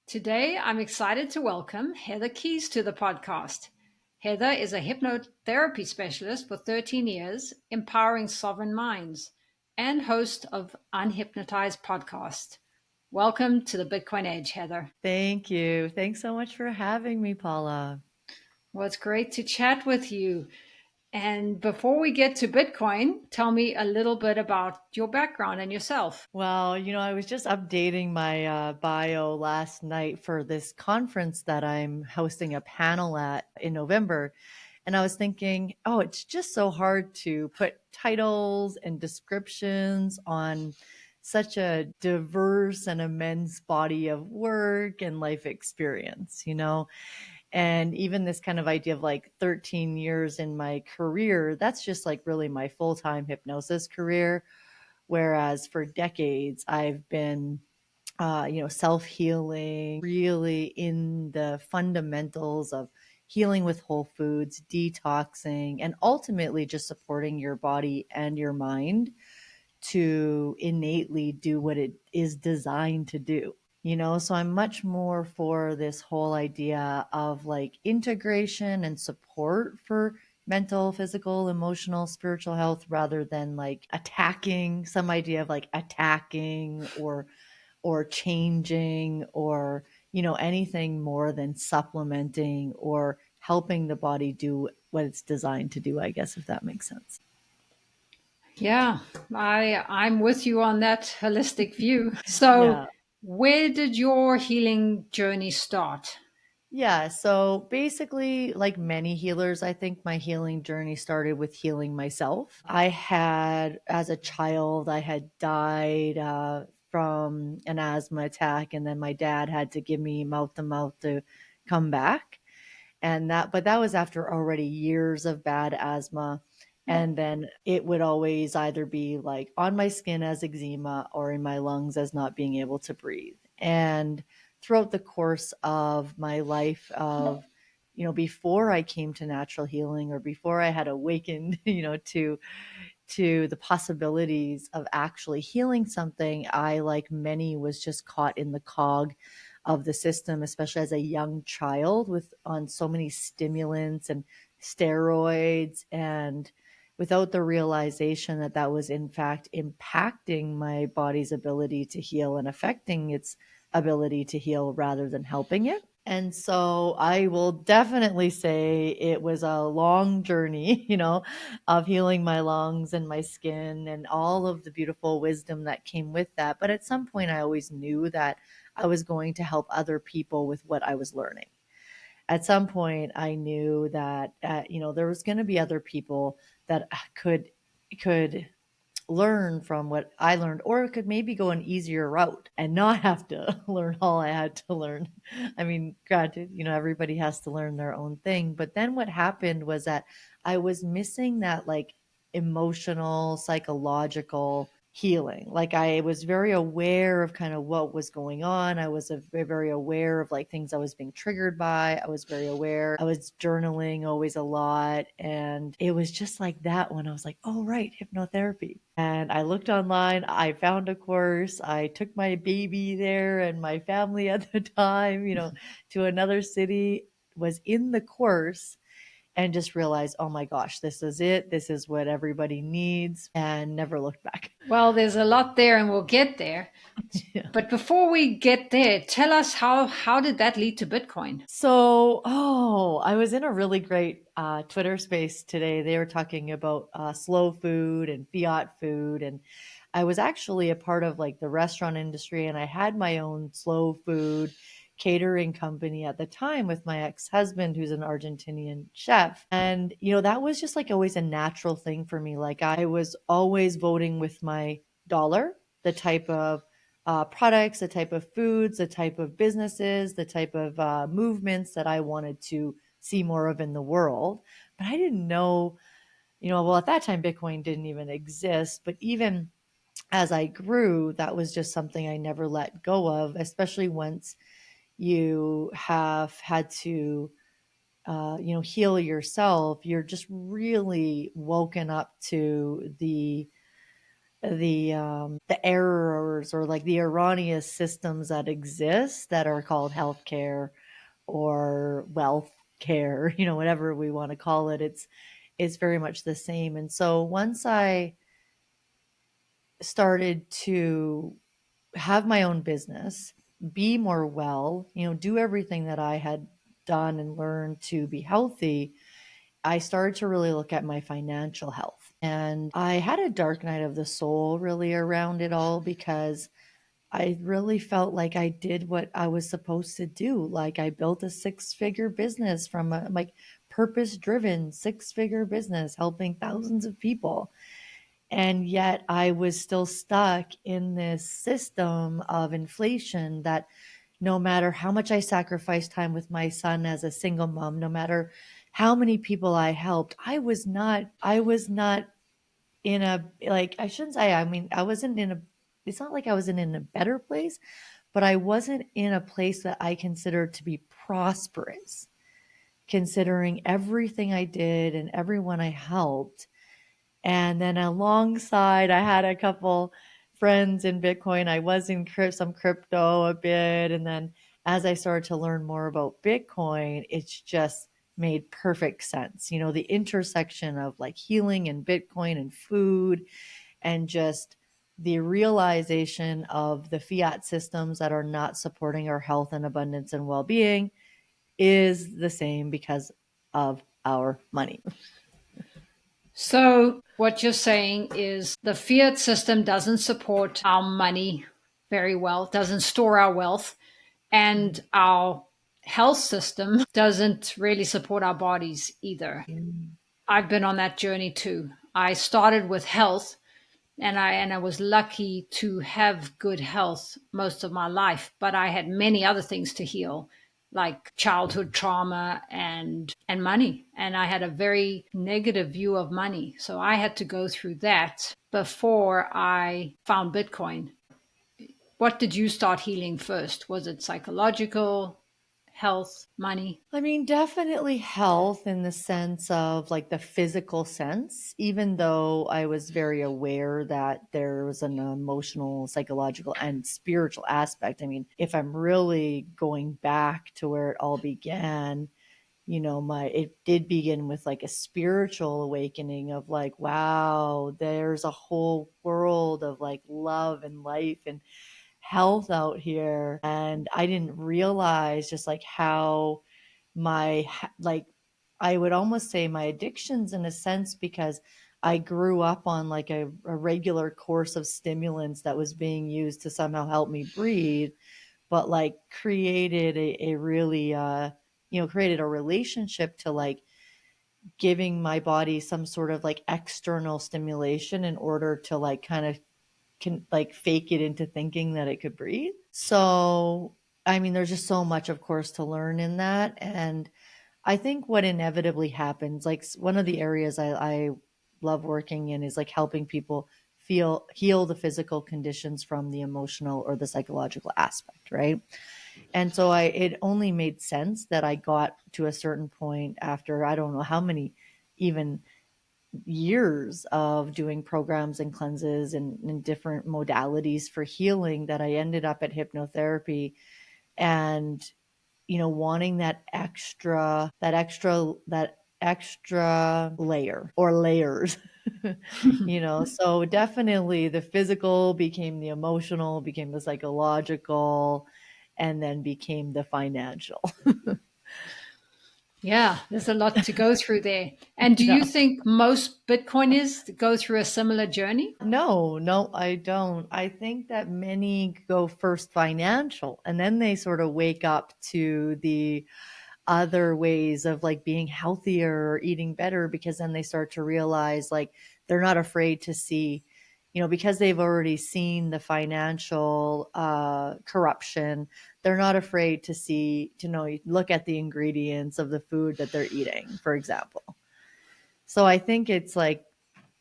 Today, I'm excited to welcome Heather Keys to the podcast. Heather is a hypnotherapy specialist for 13 years, empowering sovereign minds, and host of Unhypnotized Podcast. Welcome to the Bitcoin Edge, Heather. Thank you. Thanks so much for having me, Paula. Well, it's great to chat with you. And before we get to Bitcoin, tell me a little bit about your background and yourself. Well, I was just updating my bio last night for this conference that I'm hosting a panel at in November. And I was thinking, oh, it's just so hard to put titles and descriptions on such a diverse and immense body of work and life experience. And even this kind of idea of like 13 years in my career, that's just like really my full-time hypnosis career. Whereas for decades, I've been, self-healing, really in the fundamentals of healing with whole foods, detoxing, and ultimately just supporting your body and your mind to innately do what it is designed to do. So I'm much more for this whole idea of like integration and support for mental, physical, emotional, spiritual health rather than like attacking, some idea of like attacking or changing or anything more than supplementing or helping the body do what it's designed to do, I guess, if that makes sense. Yeah, I'm with you on that holistic view. So, Yeah. where did your healing journey start? Yeah, so basically, like many healers, I think my healing journey started with healing myself. As a child, I had died from an asthma attack, and then my dad had to give me mouth to mouth to come back. But that was after already years of bad asthma. And then it would always either be like on my skin as eczema or in my lungs as not being able to breathe. And throughout the course of my life before I came to natural healing or before I had awakened, to the possibilities of actually healing something, I, like many, was just caught in the cog of the system, especially as a young child on so many stimulants and steroids, and without the realization that that was in fact impacting my body's ability to heal and affecting its ability to heal rather than helping it. And so I will definitely say it was a long journey, of healing my lungs and my skin and all of the beautiful wisdom that came with that. But at some point, I always knew that I was going to help other people with what I was learning. At some point, I knew that, there was going to be other people that could learn from what I learned, or could maybe go an easier route and not have to learn all I had to learn. I mean, granted, everybody has to learn their own thing. But then what happened was that I was missing that like emotional, psychological healing. Like I was very aware of kind of what was going on. I was very aware of like things I was being triggered by. I was very aware. I was journaling always a lot. And it was just like that when I was like, oh, right, hypnotherapy. And I looked online. I found a course. I took my baby there and my family at the time, to another city, was in the course, and just realized, oh my gosh, this is it. This is what everybody needs, and never looked back. Well, there's a lot there and we'll get there. Yeah. But before we get there, tell us how did that lead to Bitcoin? So, I was in a really great Twitter space today. They were talking about slow food and fiat food. And I was actually a part of like the restaurant industry, and I had my own slow food catering company at the time with my ex-husband, who's an Argentinian chef. And, that was just like always a natural thing for me. Like I was always voting with my dollar, the type of products, the type of foods, the type of businesses, the type of movements that I wanted to see more of in the world. But I didn't know, well, at that time, Bitcoin didn't even exist. But even as I grew, that was just something I never let go of, especially once you have had to, heal yourself. You're just really woken up to the the errors or like the erroneous systems that exist that are called healthcare or wealth care, whatever we want to call it. It's very much the same. And so once I started to have my own business, be more well, do everything that I had done and learned to be healthy, I started to really look at my financial health. And I had a dark night of the soul really around it all because I really felt like I did what I was supposed to do. Like I built a 6-figure business from a like purpose-driven 6-figure business helping thousands of people. And yet I was still stuck in this system of inflation that no matter how much I sacrificed time with my son as a single mom, no matter how many people I helped, I was not in a, like, I shouldn't say, I mean, I wasn't in a, it's not like I wasn't in a better place, but I wasn't in a place that I considered to be prosperous, considering everything I did and everyone I helped. And then alongside, I had a couple friends in Bitcoin. I was in some crypto a bit. And then as I started to learn more about Bitcoin, it's just made perfect sense. The intersection of like healing and Bitcoin and food and just the realization of the fiat systems that are not supporting our health and abundance and well being is the same because of our money. So, what you're saying is the fiat system doesn't support our money very well, doesn't store our wealth, and our health system doesn't really support our bodies either. Mm. I've been on that journey too. I started with health, and I was lucky to have good health most of my life, but I had many other things to heal, like childhood trauma and money, and I had a very negative view of money, so I had to go through that before I found Bitcoin. What did you start healing first? Was it psychological, health, money? I mean, definitely health in the sense of like the physical sense, even though I was very aware that there was an emotional, psychological, and spiritual aspect. I mean, if I'm really going back to where it all began, it did begin with like a spiritual awakening of like, wow, there's a whole world of like love and life and health out here. And I didn't realize just like how my like I would almost say my addictions in a sense because I grew up on like a regular course of stimulants that was being used to somehow help me breathe, but like created a really created a relationship to like giving my body some sort of like external stimulation in order to like kind of can like fake it into thinking that it could breathe. So I mean, there's just so much, of course, to learn in that. And I think what inevitably happens, like one of the areas I love working in is like helping people heal the physical conditions from the emotional or the psychological aspect, right? And so it only made sense that I got to a certain point after I don't know how many even years of doing programs and cleanses and different modalities for healing that I ended up at hypnotherapy and wanting that extra layer or layers. So definitely the physical became the emotional, became the psychological, and then became the financial. Yeah, there's a lot to go through there. And do Yeah. you think most Bitcoiners go through a similar journey? No, I don't. I think that many go first financial and then they sort of wake up to the other ways of like being healthier or eating better because then they start to realize like they're not afraid to see, because they've already seen the financial corruption. They're not afraid to see, look at the ingredients of the food that they're eating, for example. So I think it's like,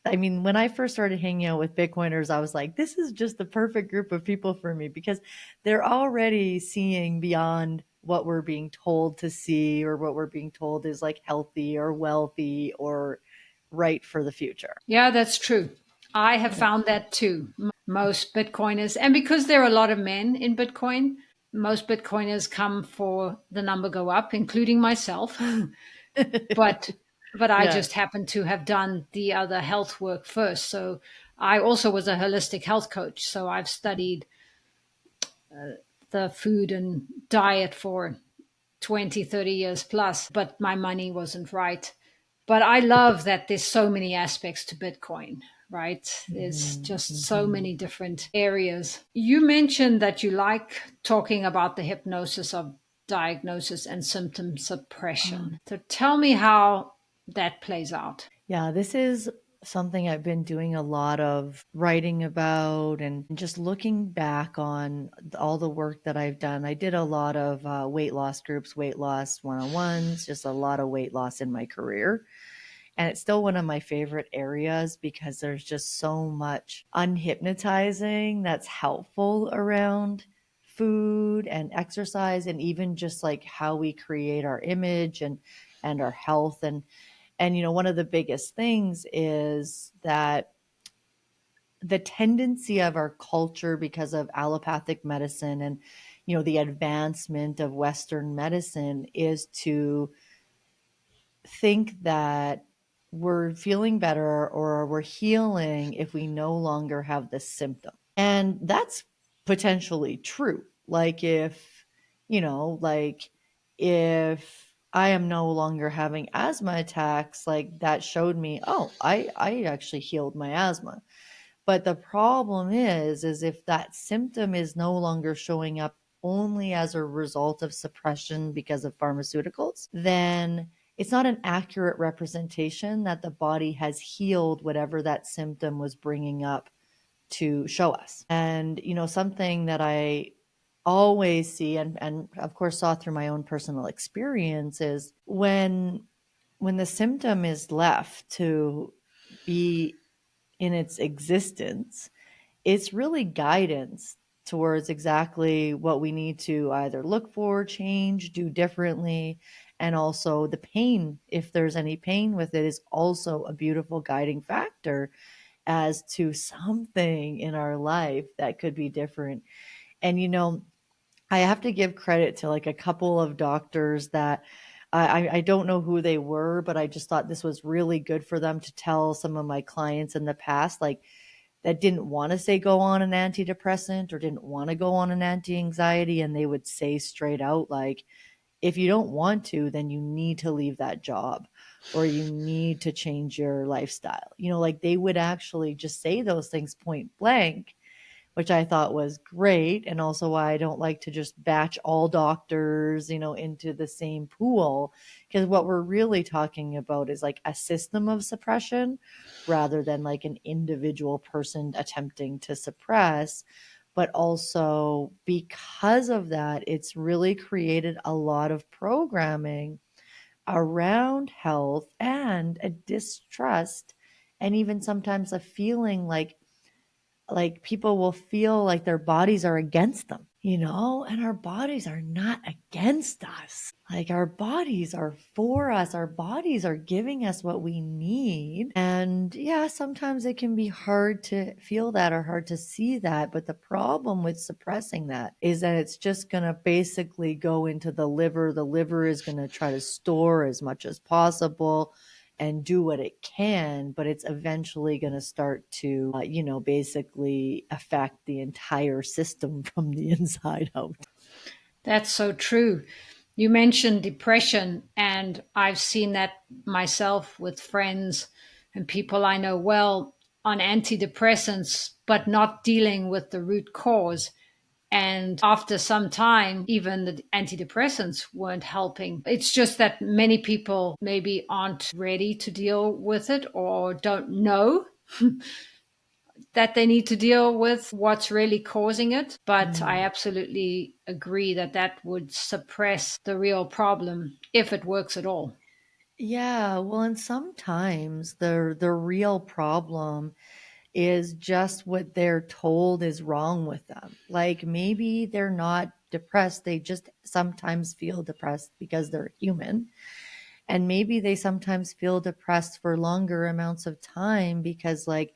I mean, when I first started hanging out with Bitcoiners, I was like, this is just the perfect group of people for me because they're already seeing beyond what we're being told to see or what we're being told is like healthy or wealthy or right for the future. Yeah, that's true. I have found that too. Most Bitcoiners, and because there are a lot of men in Bitcoin, most Bitcoiners come for the number go up, including myself. but but I Yeah. just happen to have done the other health work first. So I also was a holistic health coach. So I've studied the food and diet for 20, 30 years plus, but my money wasn't right. But I love that there's so many aspects to Bitcoin, right? There's Mhm, just so mhm. many different areas. You mentioned that you like talking about the hypnosis of diagnosis and symptom suppression. So tell me how that plays out. Yeah, this is something I've been doing a lot of writing about and just looking back on all the work that I've done. I did a lot of weight loss groups, weight loss one on ones, just a lot of weight loss in my career. And it's still one of my favorite areas because there's just so much unhypnotizing that's helpful around food and exercise and even just like how we create our image and our health and one of the biggest things is that the tendency of our culture because of allopathic medicine and the advancement of western medicine is to think that we're feeling better or we're healing if we no longer have the symptom. And that's potentially true. Like like if I am no longer having asthma attacks, like that showed me, oh, I actually healed my asthma. But the problem is if that symptom is no longer showing up only as a result of suppression because of pharmaceuticals, then it's not an accurate representation that the body has healed whatever that symptom was bringing up to show us. And, something that I always see and of course saw through my own personal experience is when the symptom is left to be in its existence, it's really guidance towards exactly what we need to either look for, change, do differently. And also the pain, if there's any pain with it, is also a beautiful guiding factor as to something in our life that could be different. And, I have to give credit to like a couple of doctors that I don't know who they were, but I just thought this was really good for them to tell some of my clients in the past, like that didn't want to say go on an antidepressant or didn't want to go on an anti-anxiety. And they would say straight out, like, if you don't want to, then you need to leave that job or you need to change your lifestyle. Like they would actually just say those things point blank, which I thought was great. And also why I don't like to just batch all doctors, into the same pool. Because what we're really talking about is like a system of suppression rather than like an individual person attempting to suppress. But also because of that, it's really created a lot of programming around health and a distrust and even sometimes a feeling like people will feel like their bodies are against them, and our bodies are not against us. Like our bodies are for us. Our bodies are giving us what we need. And yeah, sometimes it can be hard to feel that or hard to see that. But the problem with suppressing that is that it's just going to basically go into the liver. The liver is going to try to store as much as possible and do what it can, but it's eventually going to start to, basically affect the entire system from the inside out. That's so true. You mentioned depression, and I've seen that myself with friends and people I know well on antidepressants, but not dealing with the root cause. And after some time, even the antidepressants weren't helping. It's just that many people maybe aren't ready to deal with it or don't know that they need to deal with what's really causing it. But I Mm. absolutely agree that that would suppress the real problem if it works at all. Yeah, well, and sometimes the real problem is just what they're told is wrong with them. Like maybe they're not depressed, they just sometimes feel depressed because they're human. And maybe they sometimes feel depressed for longer amounts of time because like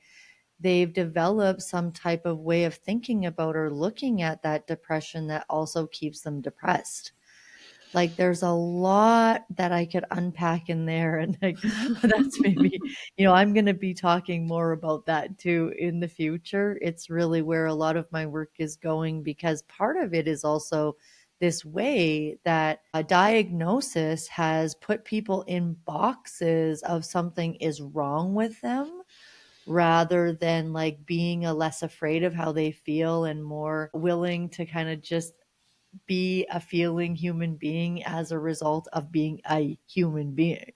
they've developed some type of way of thinking about or looking at that depression that also keeps them depressed. Like there's a lot that I could unpack in there, and like that's maybe, I'm going to be talking more about that too in the future. It's really where a lot of my work is going, because part of it is also this way that a diagnosis has put people in boxes of something is wrong with them, rather than like being a less afraid of how they feel and more willing to kind of just be a feeling human being as a result of being a human being.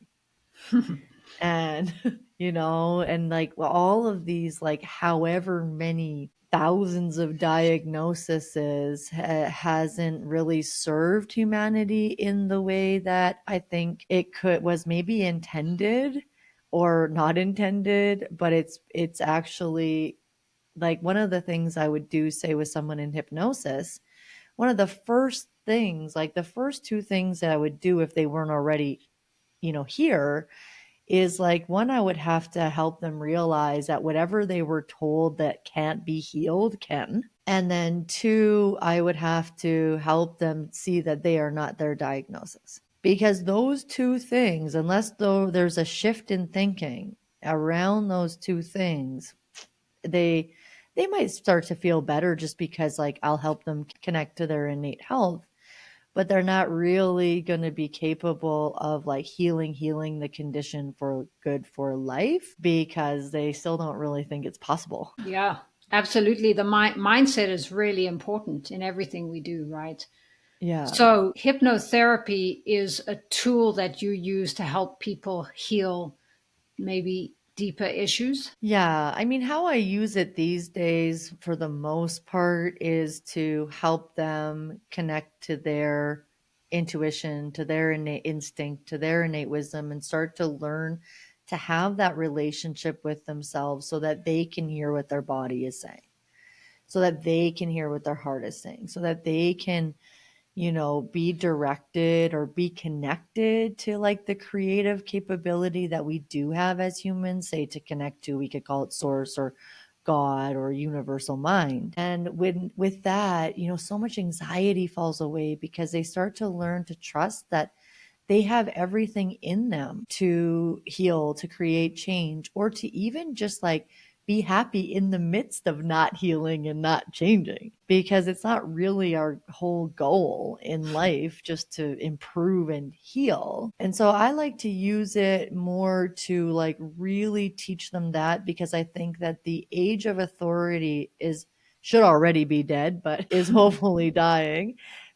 And, and like all of these, like however many thousands of diagnoses hasn't really served humanity in the way that I think it was maybe intended or not intended, but it's actually like one of the things I would do, say with someone in hypnosis, one of the first things, like the first two things that I would do if they weren't already, here, is like one, I would have to help them realize that whatever they were told that can't be healed can. And then two, I would have to help them see that they are not their diagnosis. Because those two things, unless though there's a shift in thinking around those two things, they might start to feel better just because like I'll help them connect to their innate health, but they're not really going to be capable of like healing the condition for good for life, because they still don't really think it's possible. Yeah, absolutely. The mindset is really important in everything we do, right? Yeah. So, hypnotherapy is a tool that you use to help people heal maybe deeper issues. Yeah, I mean, how I use it these days for the most part is to help them connect to their intuition, to their innate instinct, to their innate wisdom, and start to learn to have that relationship with themselves so that they can hear what their body is saying, so that they can hear what their heart is saying, so that they can be directed or be connected to like the creative capability that we do have as humans, say to connect to, we could call it source or God or universal mind. And with that, so much anxiety falls away because they start to learn to trust that they have everything in them to heal, to create change, or to even just like be happy in the midst of not healing and not changing, because it's not really our whole goal in life just to improve and heal. And so I like to use it more to like really teach them that, because I think that the age of authority should already be dead, but is hopefully dying.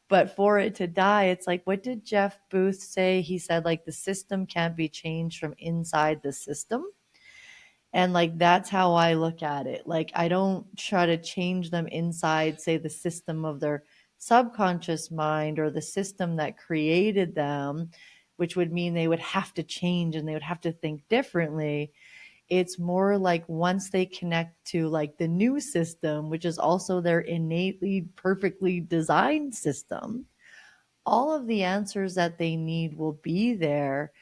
But for it to die, it's like, what did Jeff Booth say? He said, like, the system can't be changed from inside the system. And like, that's how I look at it. Like, I don't try to change them inside, say, the system of their subconscious mind or the system that created them, which would mean they would have to change and they would have to think differently. It's more like once they connect to like the new system, which is also their innately perfectly designed system, all of the answers that they need will be there.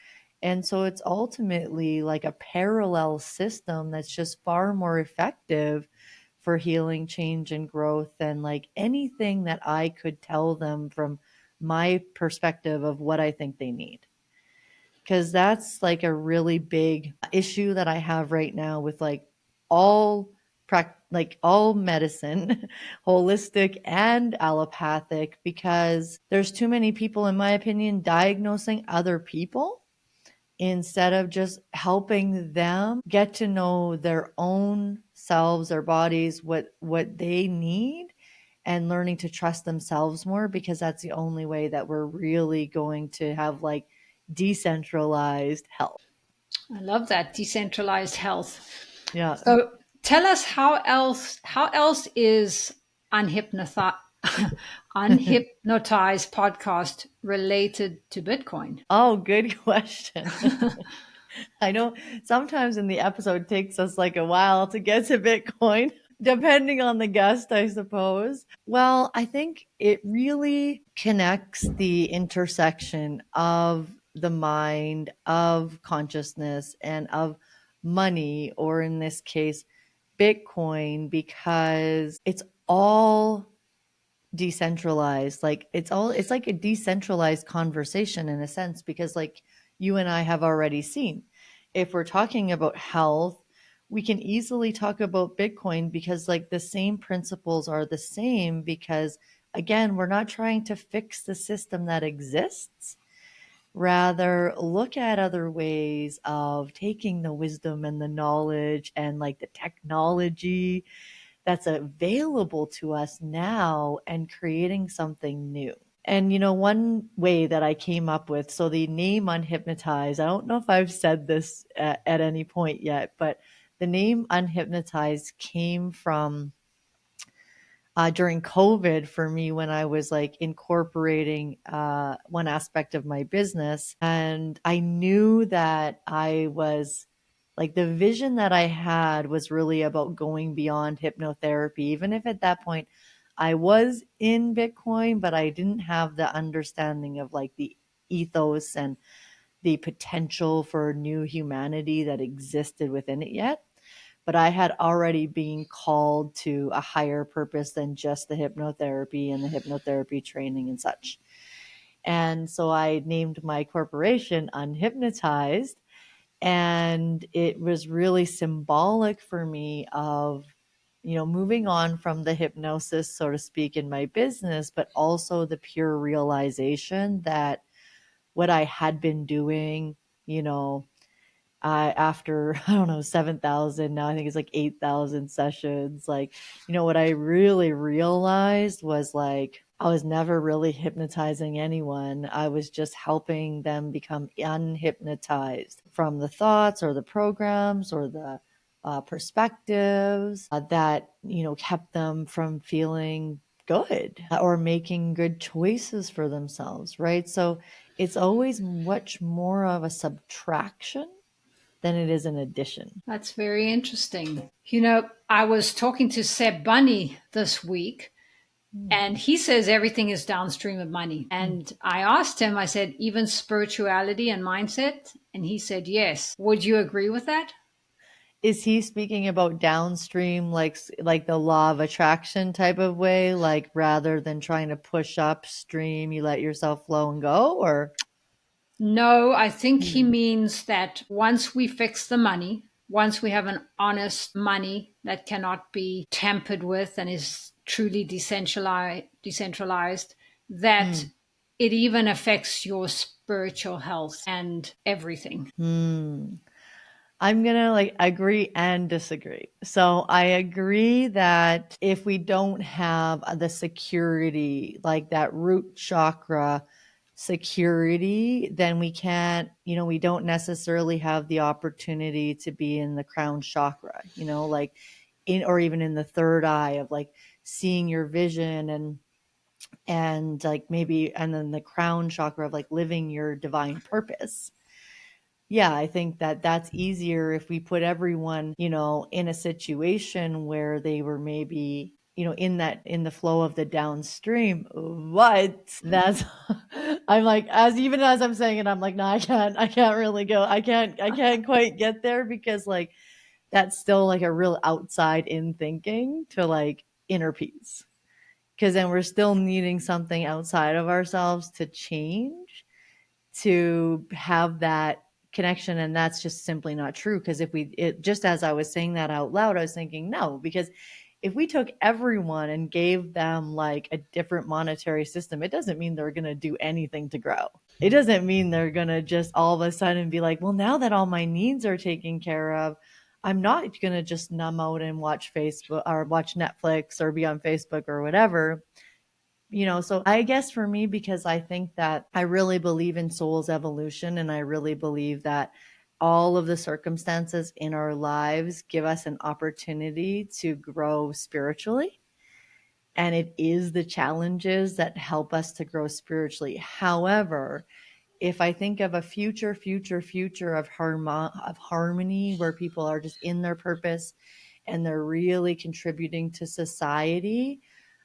And so it's ultimately like a parallel system that's just far more effective for healing, change, and growth than like anything that I could tell them from my perspective of what I think they need. Because that's like a really big issue that I have right now with like all all medicine, holistic and allopathic, because there's too many people, in my opinion, diagnosing other people instead of just helping them get to know their own selves, their bodies, what they need, and learning to trust themselves more, because that's the only way that we're really going to have like decentralized health. I love that decentralized health. Yeah. So, tell us how else is unhypnotized unhypnotized podcast related to Bitcoin? Oh, good question. I know sometimes in the episode it takes us like a while to get to Bitcoin, depending on the guest, I suppose. Well, I think it really connects the intersection of the mind, of consciousness, and of money, or in this case, Bitcoin because it's all decentralized. Like it's like a decentralized conversation in a sense, because like you and I have already seen, if we're talking about health, we can easily talk about Bitcoin because like the same principles are the same, because again, we're not trying to fix the system that exists. Rather, look at other ways of taking the wisdom and the knowledge and like the technology that's available to us now and creating something new. And one way that I came up with, so the name Unhypnotized, I don't know if I've said this at any point yet, but the name Unhypnotized came from during COVID for me, when I was like incorporating one aspect of my business. And I knew that I was like, the vision that I had was really about going beyond hypnotherapy, even if at that point I was in Bitcoin, but I didn't have the understanding of like the ethos and the potential for new humanity that existed within it yet. But I had already been called to a higher purpose than just the hypnotherapy and the hypnotherapy training and such. And so I named my corporation Unhypnotized. And it was really symbolic for me of, moving on from the hypnosis, so to speak, in my business, but also the pure realization that what I had been doing, after, I don't know, 7,000, now I think it's like 8,000 sessions. Like, what I really realized was like, I was never really hypnotizing anyone. I was just helping them become unhypnotized from the thoughts or the programs or the perspectives that, kept them from feeling good or making good choices for themselves, right? So it's always much more of a subtraction than it is an addition. That's very interesting. I was talking to Seb Bunny this week, Mm. and he says everything is downstream of money. And I asked him, I said, even spirituality and mindset? And he said, yes. Would you agree with that? Is he speaking about downstream, like the law of attraction type of way, like rather than trying to push upstream, you let yourself flow and go, or? No, I think he Hmm. means that once we fix the money, once we have an honest money that cannot be tampered with and is truly decentralized, that Hmm. it even affects your spiritual health and everything. Hmm. I'm gonna like agree and disagree. So I agree that if we don't have the security, like that root chakra security, then we can't, we don't necessarily have the opportunity to be in the crown chakra, like in, or even in the third eye of like seeing your vision and like maybe, and then the crown chakra of like living your divine purpose. Yeah, I think that that's easier if we put everyone, in a situation where they were maybe, in the flow of the downstream. But that's, I'm like, even as I'm saying it, I'm like, no, I can't really go. I can't quite get there, because like that's still like a real outside in thinking to like inner peace. Because then we're still needing something outside of ourselves to change to have that connection. And that's just simply not true. Because just as I was saying that out loud, I was thinking, no, because if we took everyone and gave them like a different monetary system, it doesn't mean they're going to do anything to grow. It doesn't mean they're going to just all of a sudden be like, well, now that all my needs are taken care of, I'm not going to just numb out and watch Facebook or watch Netflix or be on Facebook or whatever. So I guess for me, because I think that I really believe in soul's evolution, and I really believe that all of the circumstances in our lives give us an opportunity to grow spiritually. And it is the challenges that help us to grow spiritually. However, if I think of a future of harmony, where people are just in their purpose and they're really contributing to society,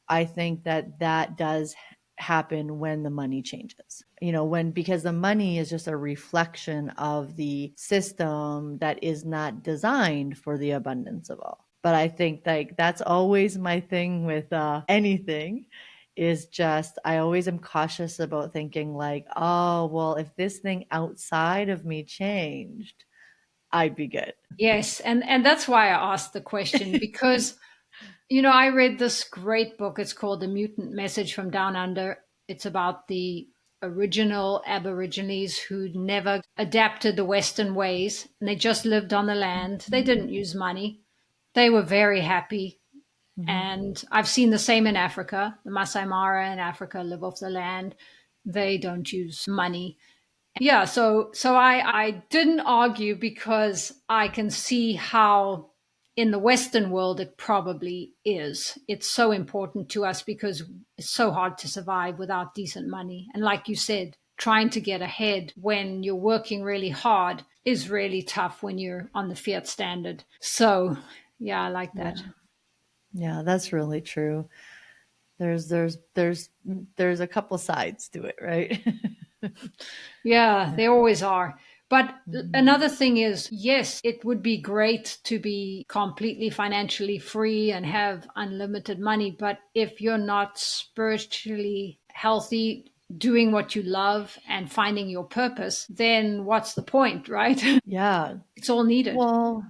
I think that that does happen when the money changes. Because the money is just a reflection of the system that is not designed for the abundance of all. But I think like that's always my thing with anything is just I always am cautious about thinking like, oh, well, if this thing outside of me changed, I'd be good. Yes, and that's why I asked the question, because I read this great book. It's called The Mutant Message from Down Under. It's about the original Aborigines who never adapted the Western ways, and they just lived on the land. They didn't use money. They were very happy. Mhm. And I've seen the same in Africa. The Masai Mara in Africa live off the land. They don't use money. Yeah, so I didn't argue, because I can see how in the Western world it probably is. It's so important to us because it's so hard to survive without decent money. And like you said, trying to get ahead when you're working really hard is really tough when you're on the fiat standard. So yeah, I like Yeah. that. Yeah, that's really true. There's a couple sides to it, right? Yeah, Yeah. they always are. But Mhm. another thing is, yes, it would be great to be completely financially free and have unlimited money. But if you're not spiritually healthy, doing what you love and finding your purpose, then what's the point, right? Yeah. It's all needed. Well,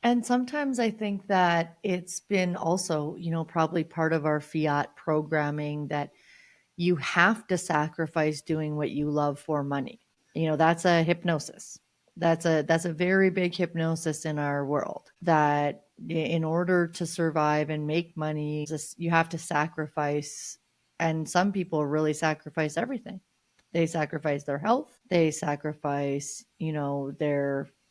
and sometimes I think that it's been also, probably part of our fiat programming that you have to sacrifice doing what you love for money. That's a hypnosis. That's a very big hypnosis in our world that in order to survive and make money, you have to sacrifice. And some people really sacrifice everything. They sacrifice their health, they sacrifice,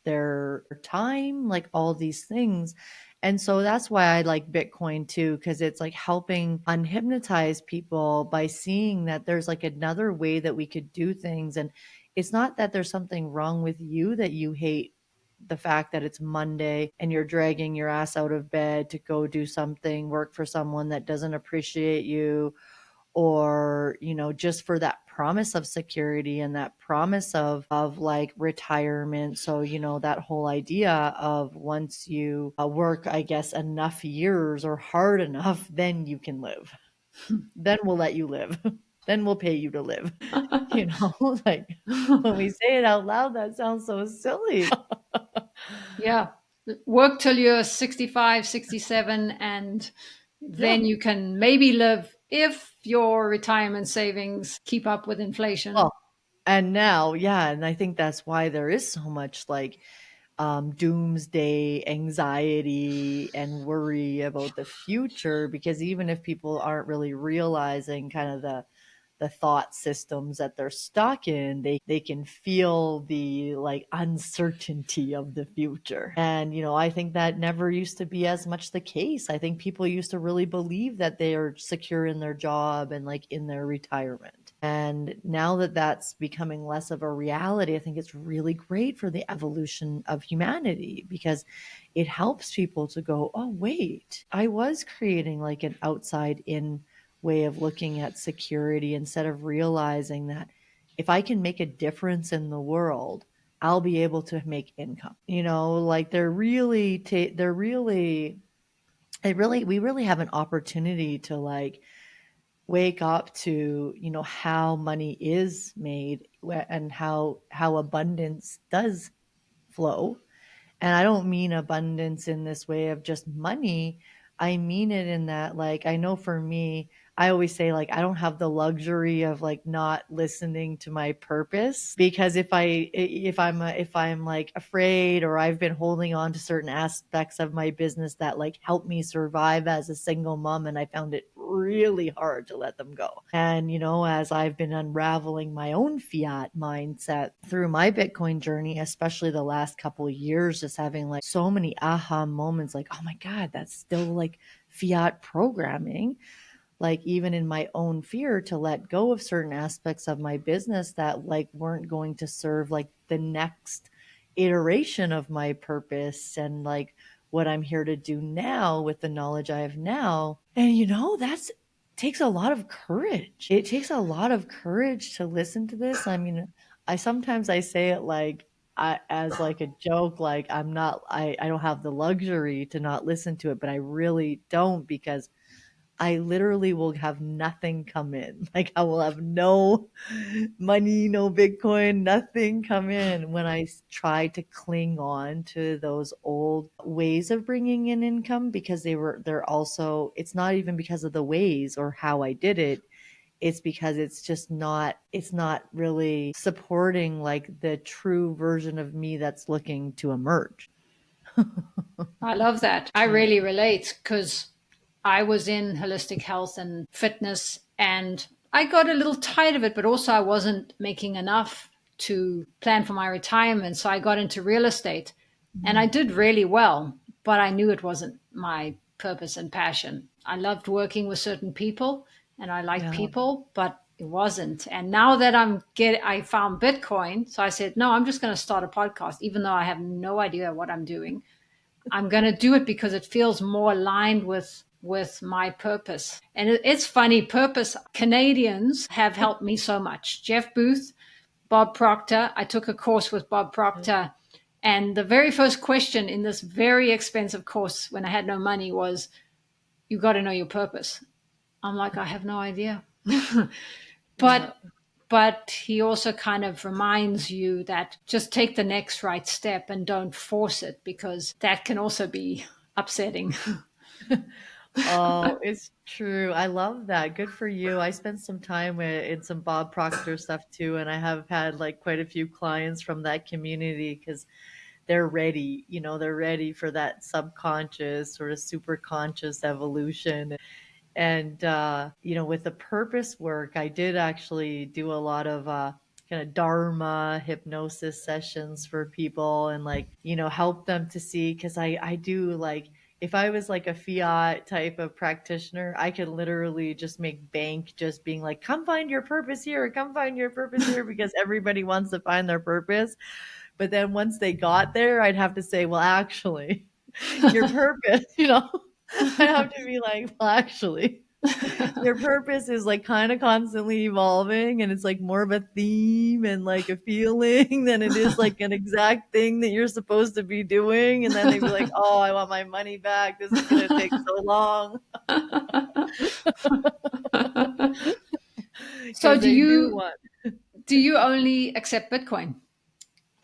their time, like all these things. And so that's why I like Bitcoin too, because it's like helping unhypnotize people by seeing that there's like another way that we could do things. And it's not that there's something wrong with you that you hate the fact that it's Monday and you're dragging your ass out of bed to go do something, work for someone that doesn't appreciate you, or just for that promise of security and that promise of like retirement. So that whole idea of once you work, I guess, enough years or hard enough, then you can live, then we'll let you live, then we'll pay you to live. Like when we say it out loud, that sounds so silly. Yeah. Work till you're 65, 67, and Yeah. then you can maybe live if your retirement savings keep up with inflation. Well, and now, yeah, and I think that's why there is so much like doomsday anxiety and worry about the future, because even if people aren't really realizing kind of the thought systems that they're stuck in, they can feel the like uncertainty of the future. And I think that never used to be as much the case. I think people used to really believe that they are secure in their job and like in their retirement. And now that that's becoming less of a reality, I think it's really great for the evolution of humanity, because it helps people to go, oh wait, I was creating like an outside in way of looking at security, instead of realizing that if I can make a difference in the world, I'll be able to make income. Like we really have an opportunity to like wake up to, how money is made and how abundance does flow. And I don't mean abundance in this way of just money. I mean it in that, like, I know for me, I always say, like, I don't have the luxury of like not listening to my purpose, because if I'm like afraid, or I've been holding on to certain aspects of my business that like help me survive as a single mom, and I found it really hard to let them go. And as I've been unraveling my own fiat mindset through my Bitcoin journey, especially the last couple of years, just having like so many aha moments, like, oh my God, that's still like fiat programming. Like even in my own fear to let go of certain aspects of my business that like weren't going to serve like the next iteration of my purpose and like what I'm here to do now with the knowledge I have now. And that's takes a lot of courage. It takes a lot of courage to listen to this. I mean, I sometimes I say it like as like a joke, like I don't have the luxury to not listen to it, but I really don't, because I literally will have nothing come in. Like I will have no money, no Bitcoin, nothing come in when I try to cling on to those old ways of bringing in income, because they're also, it's not even because of the ways or how I did it. It's because it's not really supporting like the true version of me that's looking to emerge. I love that. I Yeah. really relate because I was in holistic health and fitness and I got a little tired of it, but also I wasn't making enough to plan for my retirement. So I got into real estate and I Mhm. did really well, but I knew it wasn't my purpose and passion. I loved working with certain people and I like Yeah. people, but it wasn't. And now that I found Bitcoin, so I said, no, I'm just going to start a podcast, even though I have no idea what I'm doing. I'm going to do it because it feels more aligned with my purpose. And it's funny, purpose. Canadians have helped me so much. Jeff Booth, Bob Proctor. I took a course with Bob Proctor, and the very first question in this very expensive course when I had no money was, "You got to know your purpose." I'm like, I have no idea. Yeah. but but he also kind of reminds you that just take the next right step and don't force it, because that can also be upsetting. Oh, it's true. I love that. Good for you. I spent some time in some Bob Proctor stuff too, and I have had like quite a few clients from that community, because they're ready, they're ready for that subconscious sort of super conscious evolution. And with the purpose work, I did actually do a lot of kind of dharma hypnosis sessions for people, and like, help them to see, because I do like, if I was like a fiat type of practitioner, I could literally just make bank just being like, come find your purpose here, come find your purpose here, because everybody wants to find their purpose. But then once they got there, I'd have to say, well, actually, your purpose, I'd have to be like, well, actually, your purpose is like kind of constantly evolving, and it's like more of a theme and like a feeling than it is like an exact thing that you're supposed to be doing. And then they'd be like, oh, I want my money back. This is going to take so long. So Because they do want. do you only accept Bitcoin?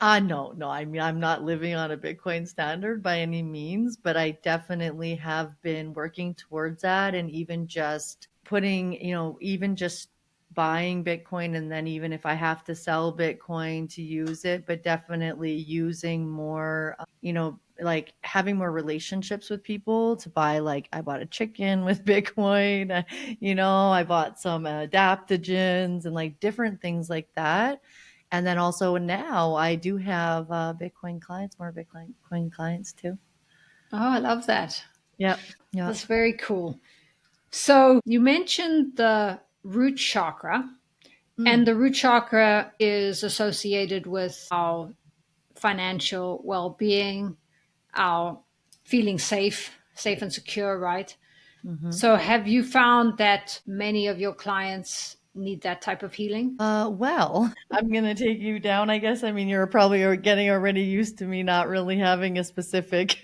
No. I mean, I'm not living on a Bitcoin standard by any means, but I definitely have been working towards that. And even just putting, even just buying Bitcoin, and then even if I have to sell Bitcoin to use it, but definitely using more, like having more relationships with people to buy, like I bought a chicken with Bitcoin, I bought some adaptogens and like different things like that. And then also now I do have Bitcoin clients, more Bitcoin clients too. Oh, I love that. Yep. Yep. That's very cool. So you mentioned the root chakra, and Mm. the root chakra is associated with our financial well-being, our feeling safe and secure, right? Hmm. So have you found that many of your clients need that type of healing? Well, I'm going to take you down, I guess. I mean, you're probably getting already used to me not really having a specific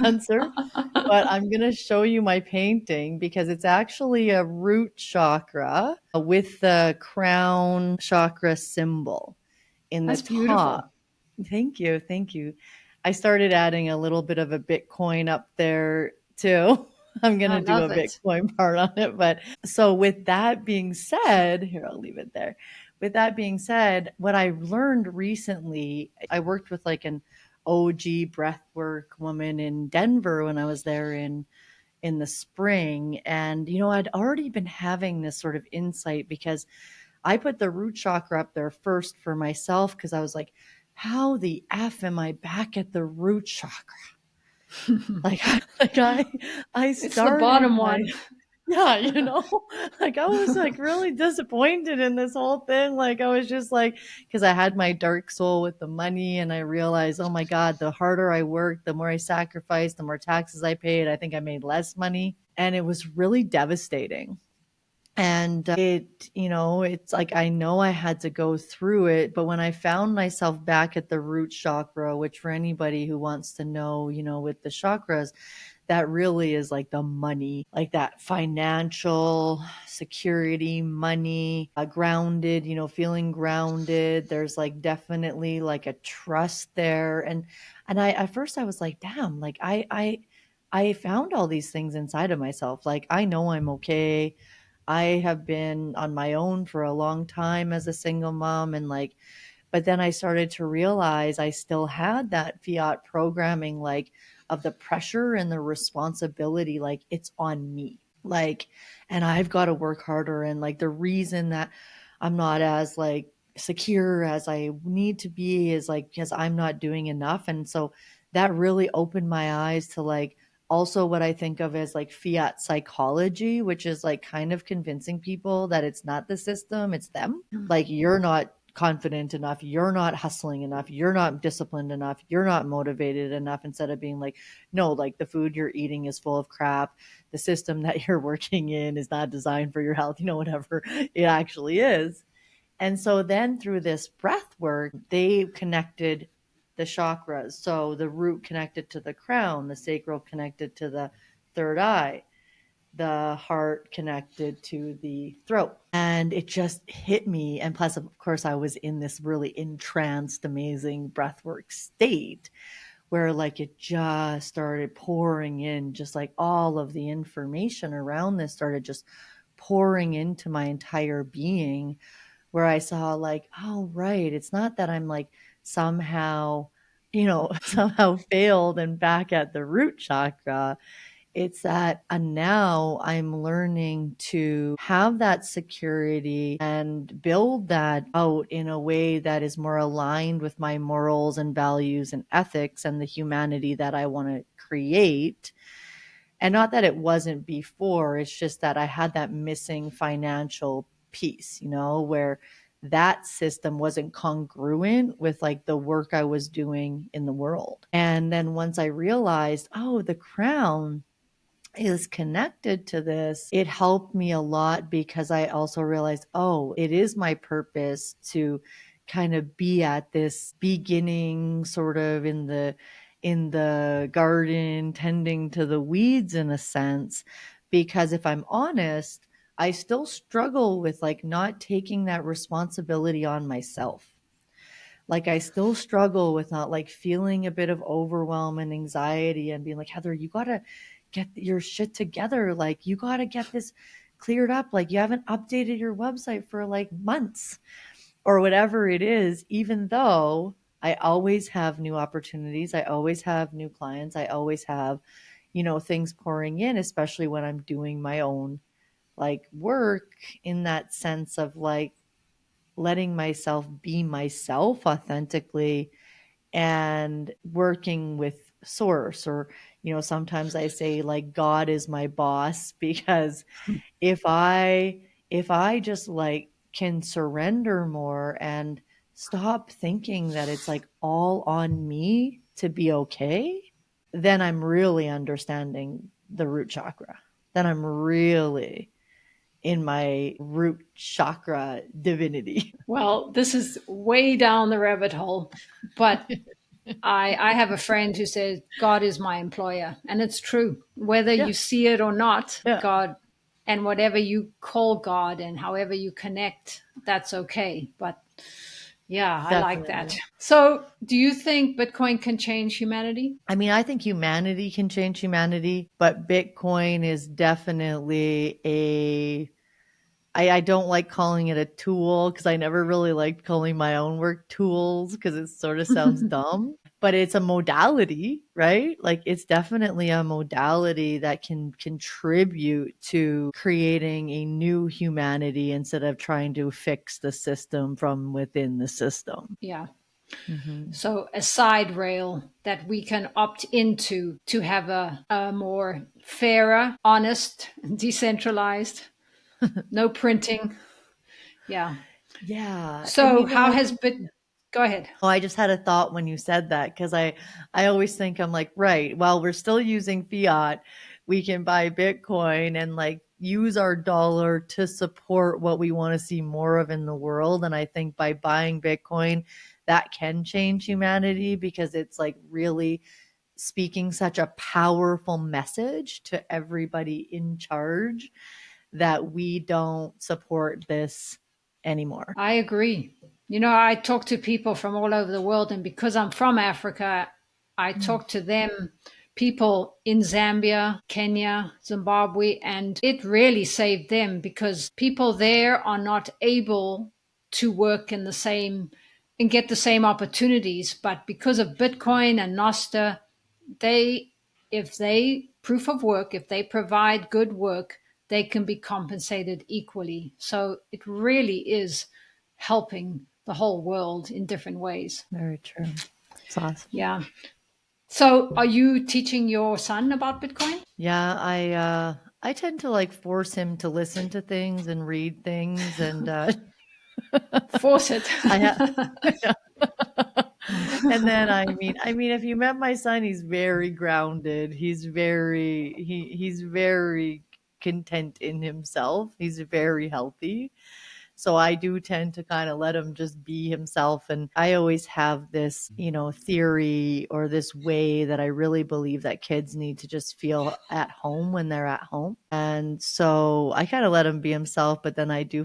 answer, but I'm going to show you my painting, because it's actually a root chakra with the crown chakra symbol in the That's beautiful. top. Thank you. Thank you. I started adding a little bit of a Bitcoin up there too. I'm going I to do a love it. Bitcoin part on it. But so, with that being said, here, I'll leave it there. With that being said, what I learned recently, I worked with like an OG breathwork woman in Denver when I was there in the spring. And, I'd already been having this sort of insight, because I put the root chakra up there first for myself, because I was like, how the F am I back at the root chakra? Like, I It's the started bottom my, one. yeah, like I was like really disappointed in this whole thing. Like, I was just like, because I had my dark soul with the money, and I realized, oh my God, the harder I worked, the more I sacrificed, the more taxes I paid. I think I made less money. And it was really devastating. And it's like, I know I had to go through it, but when I found myself back at the root chakra, which for anybody who wants to know, with the chakras, that really is like the money, like that financial security, money, grounded, feeling grounded. There's like definitely like a trust there. And I, at first I was like, damn, like I found all these things inside of myself. Like, I know I'm okay. I have been on my own for a long time as a single mom, and like, but then I started to realize I still had that fiat programming, like, of the pressure and the responsibility, like it's on me. Like, and I've got to work harder. And like, the reason that I'm not as like secure as I need to be is like because I'm not doing enough. And so that really opened my eyes to like also what I think of as like fiat psychology, which is like kind of convincing people that it's not the system, it's them. Like, you're not confident enough, you're not hustling enough, you're not disciplined enough, you're not motivated enough, instead of being like, no, like the food you're eating is full of crap, the system that you're working in is not designed for your health, whatever it actually is. And so then through this breath work, they connected the chakras. So the root connected to the crown, the sacral connected to the third eye, the heart connected to the throat. And it just hit me. And plus, of course, I was in this really entranced, amazing breathwork state where like it just started pouring in, just like all of the information around this started just pouring into my entire being, where I saw like, oh, right, it's not that I'm like somehow, somehow failed and back at the root chakra. It's that now I'm learning to have that security and build that out in a way that is more aligned with my morals and values and ethics and the humanity that I want to create. And not that it wasn't before, it's just that I had that missing financial piece, where that system wasn't congruent with like the work I was doing in the world. And then once I realized, oh, the crown is connected to this, it helped me a lot, because I also realized, oh, it is my purpose to kind of be at this beginning, sort of in the garden, tending to the weeds in a sense. Because if I'm honest, I still struggle with like not taking that responsibility on myself. Like, I still struggle with not like feeling a bit of overwhelm and anxiety and being like, Heather, you got to get your shit together. Like, you got to get this cleared up. Like, you haven't updated your website for like months or whatever it is, even though I always have new opportunities. I always have new clients. I always have, things pouring in, especially when I'm doing my own like work, in that sense of like letting myself be myself authentically and working with source. Or sometimes I say like God is my boss, because if I just like can surrender more and stop thinking that it's like all on me to be okay, then I'm really understanding the root chakra, then I'm really in my root chakra divinity. Well, this is way down the rabbit hole, but I have a friend who says God is my employer, and it's true. Whether Yeah, you see it or not, yeah, God, and whatever you call God and however you connect, that's okay. But yeah, I like that. definitely. So, do you think Bitcoin can change humanity? I mean, I think humanity can change humanity, but Bitcoin is definitely I don't like calling it a tool, because I never really liked calling my own work tools, because it sort of sounds dumb. But it's a modality, right? Like, it's definitely a modality that can contribute to creating a new humanity instead of trying to fix the system from within the system. Yeah. Hmm. So, a side rail that we can opt into to have a more fairer, honest, decentralized, no printing. Yeah. Yeah. And So, how I has think, Bit? Go ahead. oh, I just had a thought when you said that, because I always think, I'm like, right, while we're still using fiat, we can buy Bitcoin and like use our dollar to support what we want to see more of in the world. And I think by buying Bitcoin, that can change humanity, because it's like really speaking such a powerful message to everybody in charge that we don't support this anymore. I agree. I talk to people from all over the world, and because I'm from Africa, I talk to them, people in Zambia, Kenya, Zimbabwe, and it really saved them because people there are not able to work in the same and get the same opportunities. But because of Bitcoin and Noster, if they proof of work, if they provide good work, they can be compensated equally. So it really is helping the whole world in different ways. Very true. It's awesome. Yeah. So are you teaching your son about Bitcoin? Yeah, I tend to like force him to listen to things and read things, and Force it. I have. And then I mean, if you met my son, he's very grounded. He's very content in himself. He's very healthy. So I do tend to kind of let him just be himself. And I always have this, theory or this way that I really believe that kids need to just feel at home when they're at home. And so I kind of let him be himself, but then I do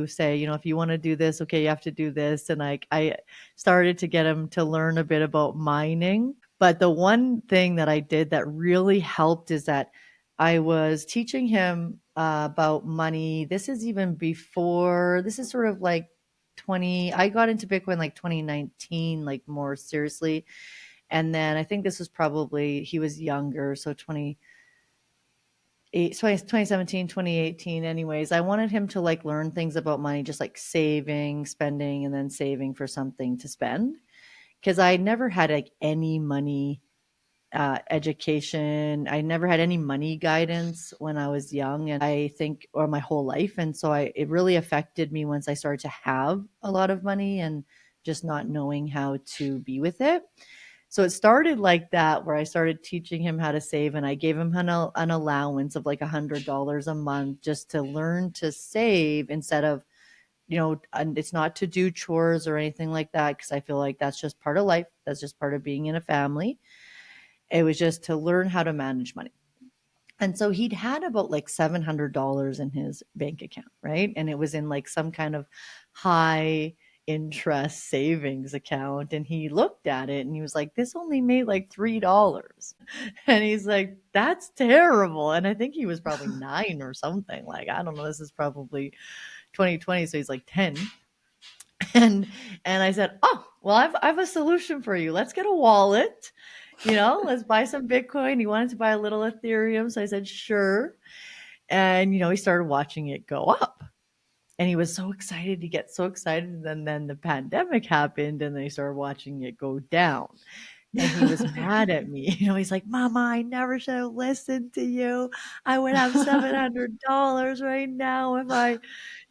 say, if you want to do this, okay, you have to do this. And I started to get him to learn a bit about mining. But the one thing that I did that really helped is that I was teaching him about money. This is even before, this is sort of like I got into Bitcoin like 2019, like more seriously. And then I think this was probably, he was younger. So 2017, 2018. Anyways, I wanted him to like learn things about money, just like saving, spending, and then saving for something to spend. Because I never had like any money education. I never had any money guidance when I was young, and I think, or my whole life. And so it really affected me once I started to have a lot of money and just not knowing how to be with it. So it started like that, where I started teaching him how to save, and I gave him an allowance of like $100 a month just to learn to save instead of, and it's not to do chores or anything like that, because I feel like that's just part of life. That's just part of being in a family. It was just to learn how to manage money. And so he'd had about like $700 in his bank account, right? And it was in like some kind of high interest savings account. And he looked at it and he was like, this only made like $3. And he's like, that's terrible. And I think he was probably 9 or something. Like, I don't know, this is probably 2020. So he's like 10. And I said, oh, well, I have a solution for you. Let's get a wallet. Let's buy some Bitcoin. He wanted to buy a little Ethereum. So I said, sure. And, he started watching it go up. And he was so excited. He gets so excited. And then the pandemic happened and they started watching it go down. And he was mad at me. He's like, Mama, I never should have listened to you. I would have $700 right now if I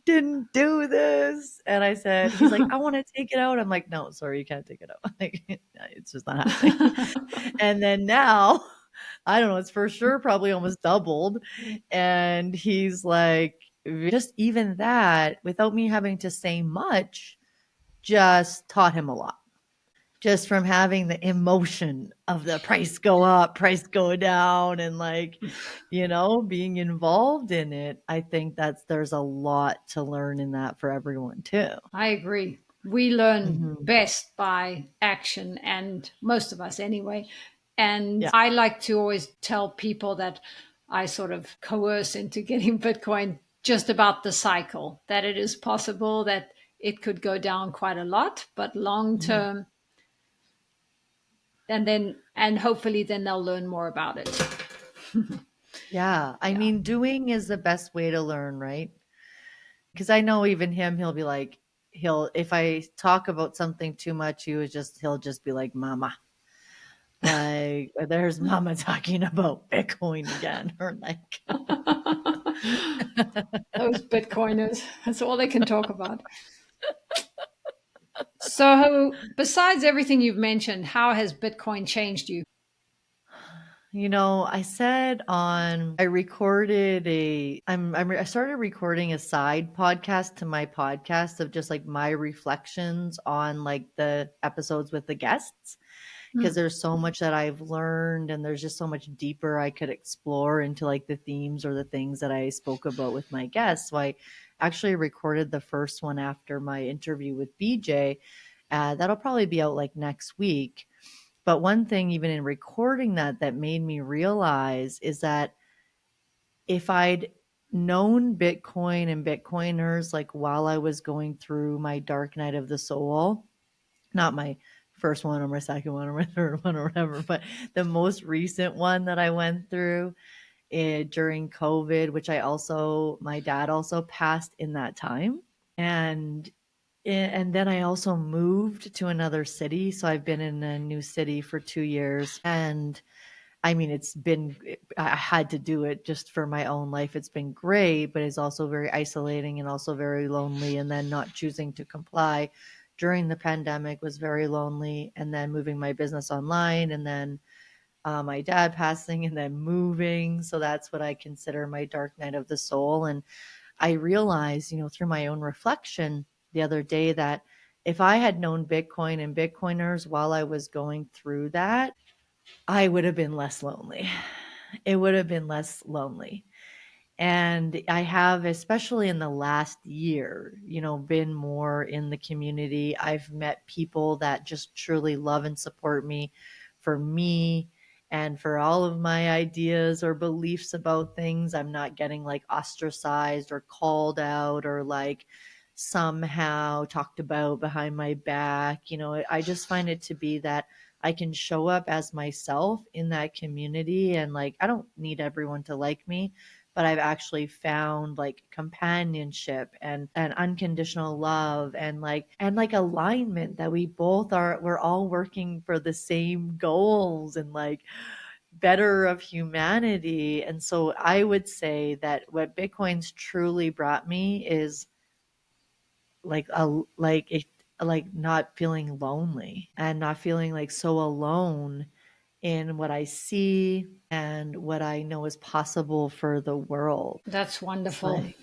didn't do this. And I said, he's like, I want to take it out. I'm like, no, sorry, you can't take it out. Like, it's just not happening. And then now, I don't know, it's for sure probably almost doubled. And he's like, just even that, without me having to say much, just taught him a lot. Just from having the emotion of the price go up, price go down, and like, being involved in it. I think there's a lot to learn in that for everyone too. I agree. We learn best by action, and most of us anyway. And Yeah. I like to always tell people that I sort of coerce into getting Bitcoin just about the cycle, that it is possible that it could go down quite a lot, but long term, and hopefully then they'll learn more about it. Yeah. I mean, doing is the best way to learn, right? Because I know even him, he'll be like, if I talk about something too much, he'll just be like, Mama. Like, there's Mama talking about Bitcoin again. Or like, Those Bitcoiners, that's all they can talk about. So, besides everything you've mentioned, how has Bitcoin changed you? I said I recorded I started recording a side podcast to my podcast of just like my reflections on like the episodes with the guests, because Hmm. there's so much that I've learned and there's just so much deeper I could explore into like the themes or the things that I spoke about with my guests. So I actually recorded the first one after my interview with BJ. That'll probably be out like next week. But one thing, even in recording that made me realize is that if I'd known Bitcoin and Bitcoiners like while I was going through my dark night of the soul, not my first one or my second one or my third one or whatever, but the most recent one that I went through during COVID, which my dad also passed in that time. And then I also moved to another city. So I've been in a new city for 2 years. And I mean, I had to do it just for my own life. It's been great, but it's also very isolating and also very lonely. And then not choosing to comply during the pandemic was very lonely. And then moving my business online and then my dad passing and then moving. So that's what I consider my dark night of the soul. And I realized, through my own reflection the other day that if I had known Bitcoin and Bitcoiners while I was going through that, I would have been less lonely. It would have been less lonely. And I have, especially in the last year, been more in the community. I've met people that just truly love and support me and for all of my ideas or beliefs about things. I'm not getting like ostracized or called out or like somehow talked about behind my back. I just find it to be that I can show up as myself in that community, and like I don't need everyone to like me, but I've actually found like companionship and unconditional love and like alignment that we're all working for the same goals and like better of humanity. And so I would say that what Bitcoin's truly brought me is like like not feeling lonely and not feeling like so alone in what I see and what I know is possible for the world. That's It's wonderful. like,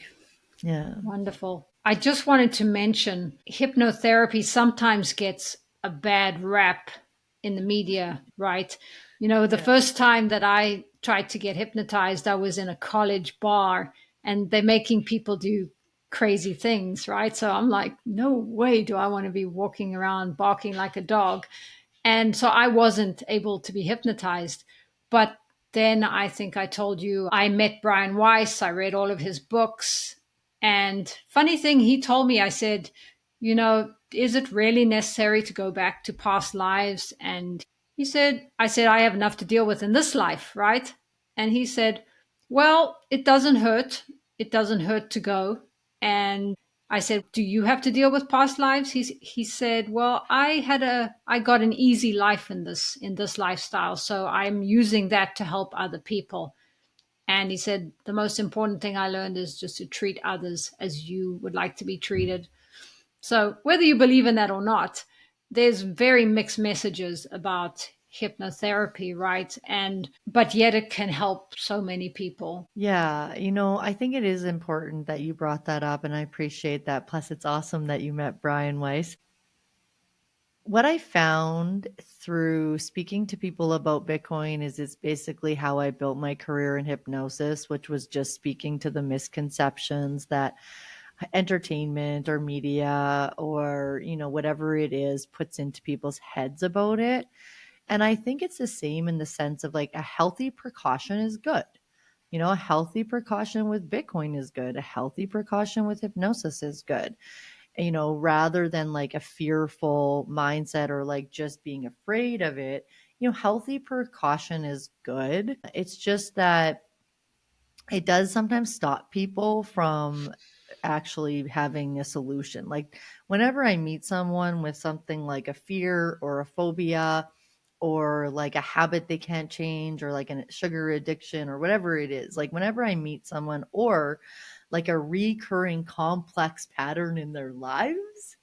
yeah, Wonderful. I just wanted to mention hypnotherapy sometimes gets a bad rap in the media, right? The yeah, first time that I tried to get hypnotized, I was in a college bar and they're making people do crazy things, right? So I'm like, no way do I want to be walking around barking like a dog. And so I wasn't able to be hypnotized. But then I think I told you I met Brian Weiss. I read all of his books. And funny thing, he told me, I said, is it really necessary to go back to past lives? And I said, I have enough to deal with in this life, right? And he said, well, it doesn't hurt. It doesn't hurt to go. And I said, do you have to deal with past lives? He said, well, I got an easy life in this lifestyle. So I'm using that to help other people. And he said, the most important thing I learned is just to treat others as you would like to be treated. So whether you believe in that or not, there's very mixed messages about hypnotherapy, right? But yet it can help so many people. yeah. I think it is important that you brought that up, and I appreciate that. Plus, it's awesome that you met Brian Weiss. What I found through speaking to people about Bitcoin is it's basically how I built my career in hypnosis, which was just speaking to the misconceptions that entertainment or media or, whatever it is puts into people's heads about it. And I think it's the same in the sense of like a healthy precaution is good. A healthy precaution with Bitcoin is good. A healthy precaution with hypnosis is good, rather than like a fearful mindset or like just being afraid of it. Healthy precaution is good. It's just that it does sometimes stop people from actually having a solution. Like whenever I meet someone with something like a fear or a phobia or like a habit they can't change or like a sugar addiction or whatever it is, like whenever I meet someone or like a recurring complex pattern in their lives,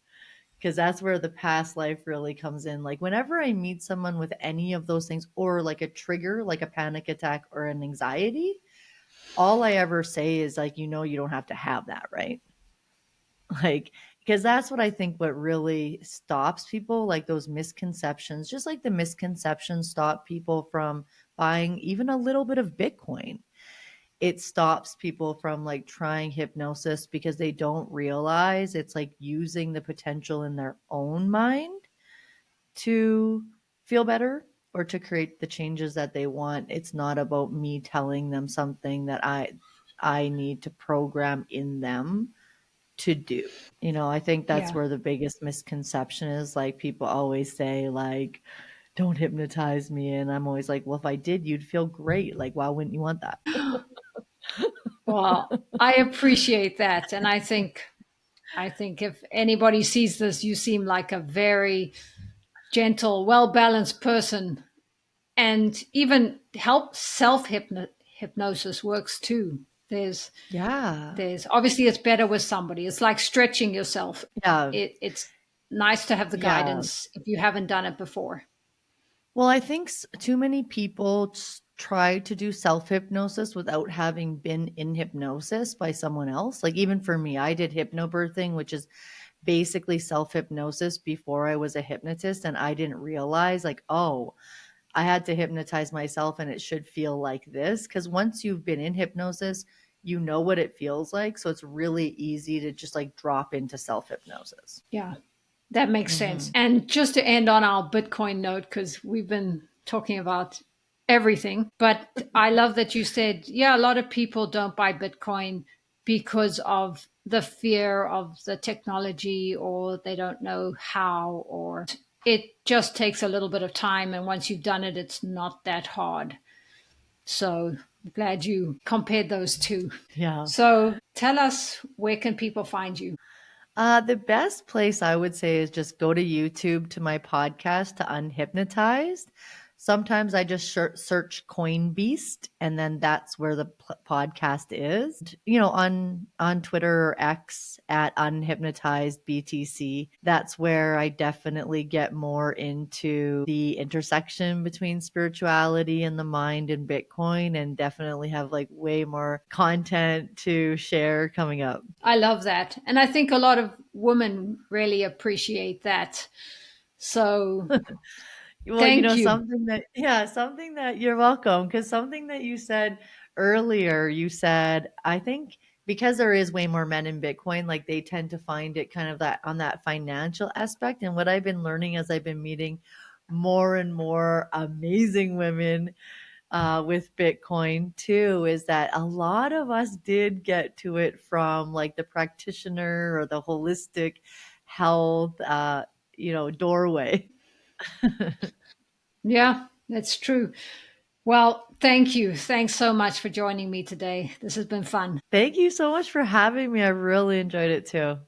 because that's where the past life really comes in. Like whenever I meet someone with any of those things, or like a trigger, like a panic attack or an anxiety, all I ever say is like, you don't have to have that, right? Like, because that's what I think what really stops people, like those misconceptions, just like the misconceptions stop people from buying even a little bit of Bitcoin. It stops people from like trying hypnosis because they don't realize it's like using the potential in their own mind to feel better or to create the changes that they want. It's not about me telling them something that I need to program in them to do. I think that's Yeah. where the biggest misconception is. Like people always say like, don't hypnotize me. And I'm always like, well, if I did, you'd feel great. Like, why wouldn't you want that? Well, I appreciate that. And I think if anybody sees this, you seem like a very gentle, well balanced person. And even help self hypnosis works too. There's Yeah. there's obviously it's better with somebody. It's like stretching yourself. Yeah. It's nice to have the Yeah. guidance if you haven't done it before. Well, I think too many people try to do self hypnosis without having been in hypnosis by someone else. Like, even for me, I did hypnobirthing, which is basically self hypnosis before I was a hypnotist. And I didn't realize, like, oh, I had to hypnotize myself and it should feel like this. Because once you've been in hypnosis, you know what it feels like. So it's really easy to just like drop into self hypnosis. Yeah, that makes sense. Hmm. And just to end on our Bitcoin note, because we've been talking about everything, but I love that you said, yeah, a lot of people don't buy Bitcoin because of the fear of the technology, or they don't know how, or it just takes a little bit of time. And once you've done it, it's not that hard. So I'm glad you compared those two. Yeah. So tell us, where can people find you? The best place I would say is just go to YouTube to my podcast to Unhypnotized. Sometimes I just search Coin Beast, and then that's where the podcast is. On Twitter or X at Unhypnotized BTC. That's where I definitely get more into the intersection between spirituality and the mind and Bitcoin, and definitely have like way more content to share coming up. I love that. And I think a lot of women really appreciate that. So Well, thank you. something that you're welcome. Because something that you said earlier, you said, I think because there is way more men in Bitcoin, like they tend to find it kind of that on that financial aspect. And what I've been learning as I've been meeting more and more amazing women with Bitcoin too, is that a lot of us did get to it from like the practitioner or the holistic health, doorway. Yeah, that's true. Well, thank you. Thanks so much for joining me today. This has been fun. Thank you so much for having me. I really enjoyed it too.